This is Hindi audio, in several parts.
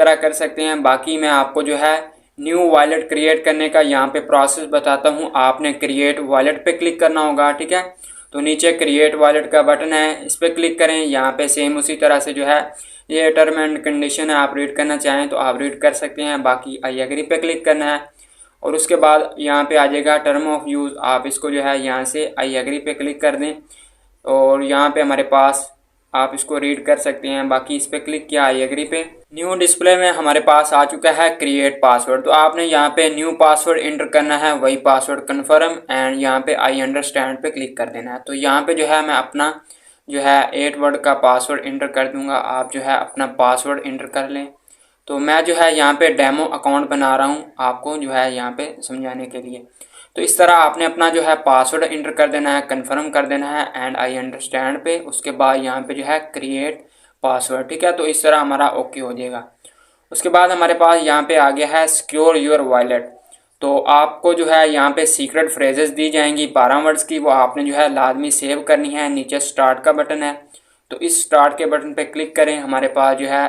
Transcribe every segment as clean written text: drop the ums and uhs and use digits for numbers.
तरह कर सकते हैं। बाकी मैं आपको जो है न्यू वॉलेट क्रिएट करने का यहाँ पे प्रोसेस बताता हूँ। आपने क्रिएट वॉलेट पे क्लिक करना होगा, ठीक है। तो नीचे क्रिएट वॉलेट का बटन है, इस पर क्लिक करें। यहाँ पे सेम उसी तरह से जो है ये टर्म एंड कंडीशन है, आप रीड करना चाहें तो आप रीड कर सकते हैं। बाकी आई एग्री पे क्लिक करना है और उसके बाद यहाँ पे आ जाएगा टर्म ऑफ यूज़। आप इसको जो है यहाँ से आई एग्री पे क्लिक कर दें और यहाँ पे हमारे पास आप इसको रीड कर सकते हैं। बाकी इस पर क्लिक किया आई एग्री पे। न्यू डिस्प्ले में हमारे पास आ चुका है क्रिएट पासवर्ड। तो आपने यहाँ पे न्यू पासवर्ड एंटर करना है, वही पासवर्ड कन्फर्म एंड यहाँ पे आई अंडरस्टैंड पे क्लिक कर देना है। तो यहाँ पे जो है मैं अपना जो है 8 वर्ड का पासवर्ड एंटर कर दूंगा। आप जो है अपना पासवर्ड एंटर कर लें। तो मैं जो है यहाँ पे डेमो अकाउंट बना रहा हूँ आपको जो है यहाँ पे समझाने के लिए। तो इस तरह आपने अपना जो है पासवर्ड एंटर कर देना है, कंफर्म कर देना है एंड आई अंडरस्टैंड पे। उसके बाद यहाँ पे जो है क्रिएट पासवर्ड, ठीक है। तो इस तरह हमारा ओके हो जाएगा। उसके बाद हमारे पास यहाँ पे आ गया है सिक्योर योर वॉलेट। तो आपको जो है यहाँ पे सीक्रेट फ्रेजेस दी जाएंगी 12 वर्ड्स की, वो आपने जो है लाजमी सेव करनी है। नीचे स्टार्ट का बटन है, तो इस स्टार्ट के बटन पे क्लिक करें। हमारे पास जो है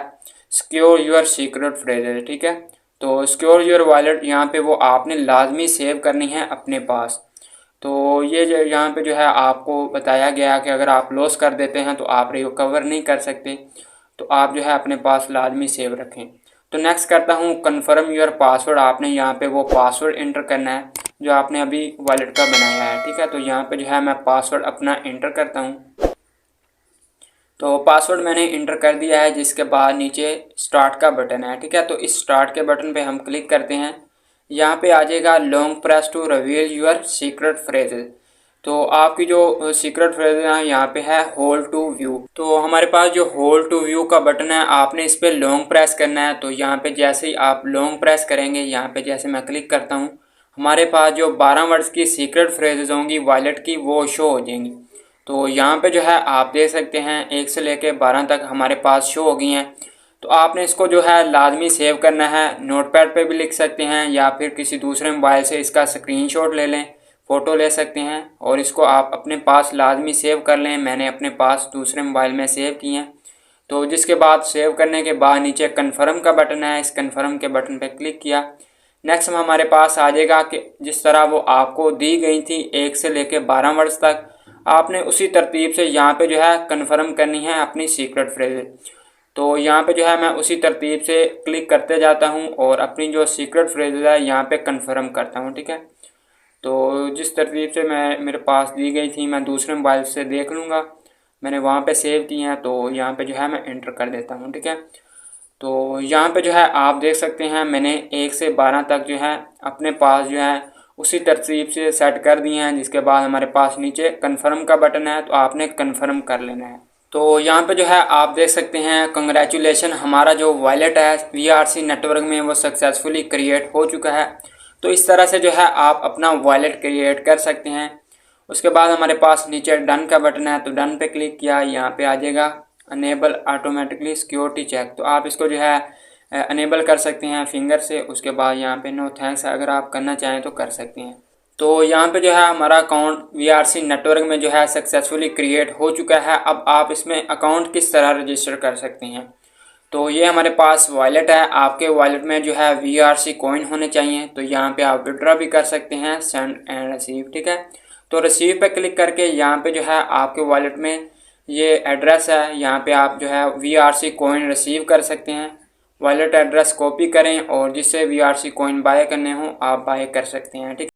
सिक्योर योर सीक्रेट फ्रेजेस, ठीक है। तो सिक्योर योर वॉलेट यहाँ पे वो आपने लाजमी सेव करनी है अपने पास। तो ये जो यहाँ पे जो है आपको बताया गया कि अगर आप लॉस कर देते हैं तो आप रिकवर नहीं कर सकते, तो आप जो है अपने पास लाजमी सेव रखें। तो नेक्स्ट करता हूँ कन्फर्म योर पासवर्ड। आपने यहाँ पे वो पासवर्ड एंटर करना है जो आपने अभी वॉलेट का बनाया है, ठीक है। तो यहाँ पे जो है मैं पासवर्ड अपना एंटर करता हूँ। तो पासवर्ड मैंने इंटर कर दिया है, जिसके बाद नीचे स्टार्ट का बटन है, ठीक है। तो इस स्टार्ट के बटन पे हम क्लिक करते हैं। यहाँ पे आ जाएगा long press to reveal your secret phrases. तो आपकी जो सीक्रेट फ्रेजेस है यहाँ पे है होल्ड टू व्यू। तो हमारे पास जो होल्ड टू व्यू का बटन है, आपने इस पर लॉन्ग प्रेस करना है। तो यहाँ पे जैसे ही आप लॉन्ग प्रेस करेंगे, यहाँ पे जैसे मैं क्लिक करता हूँ, हमारे पास जो 12 वर्ड्स की सीक्रेट फ्रेजेस होंगी वॉलेट की, वो शो हो जाएंगी। तो यहाँ पे जो है आप देख सकते हैं 1 से लेकर 12 तक हमारे पास शो हो गई हैं। तो आपने इसको जो है लाजमी सेव करना है। नोटपैड पे भी लिख सकते हैं या फिर किसी दूसरे मोबाइल से इसका स्क्रीनशॉट ले लें, फ़ोटो ले सकते हैं और इसको आप अपने पास लाजमी सेव कर लें। मैंने अपने पास दूसरे मोबाइल में सेव की हैं। तो जिसके बाद सेव करने के बाद नीचे कन्फर्म का बटन है, इस कन्फर्म के बटन पर क्लिक किया। नेक्स्ट में हमारे पास आ जाएगा कि जिस तरह वो आपको दी गई थी 1 से लेकर 12 वर्ड्स तक, आपने उसी तरतीब से यहाँ पे जो है कन्फर्म करनी है अपनी सीक्रेट फ्रेज। तो यहाँ पे जो है मैं उसी तरतीब से क्लिक करते जाता हूँ और अपनी जो सीक्रेट फ्रेज है यहाँ पे कन्फर्म करता हूँ, ठीक है। तो जिस तरतीब से मेरे पास दी गई थी, मैं दूसरे मोबाइल से देख लूँगा, मैंने वहाँ पे सेव की हैं। तो यहाँ पे जो है मैं एंटर कर देता हूँ, ठीक है। तो यहाँ पे जो है आप देख सकते हैं मैंने 1 से 12 तक जो है अपने पास जो है उसी तरतीब से सेट कर दिए हैं। जिसके बाद हमारे पास नीचे कन्फर्म का बटन है, तो आपने कन्फर्म कर लेना है। तो यहाँ पे जो है आप देख सकते हैं कंग्रेचुलेशन, हमारा जो वॉलेट है VRC नेटवर्क में वो सक्सेसफुली क्रिएट हो चुका है। तो इस तरह से जो है आप अपना वॉलेट क्रिएट कर सकते हैं। उसके बाद हमारे पास नीचे डन का बटन है, तो डन पे क्लिक किया। यहाँ पे आ जाएगा अनेबल ऑटोमेटिकली सिक्योरिटी चेक। तो आप इसको जो है अनेबल कर सकते हैं फिंगर से। उसके बाद यहाँ पे नो थैंक्स अगर आप करना चाहें तो कर सकते हैं। तो यहाँ पे जो है हमारा अकाउंट VRC नेटवर्क में जो है सक्सेसफुली क्रिएट हो चुका है। अब आप इसमें अकाउंट किस तरह रजिस्टर कर सकते हैं, तो ये हमारे पास वॉलेट है। आपके वॉलेट में जो है VRC कॉइन होने चाहिए। तो यहाँ पे आप विड्रॉ भी कर सकते हैं, सेंड एंड रिसीव, ठीक है। तो रिसीव पे क्लिक करके यहाँ पे जो है आपके वॉलेट में ये एड्रेस है, यहाँ पे आप जो है VRC कॉइन रिसीव कर सकते हैं। वॉलेट एड्रेस कॉपी करें और जिससे VRC कॉइन बाय करने हो आप बाय कर सकते हैं, ठीक है।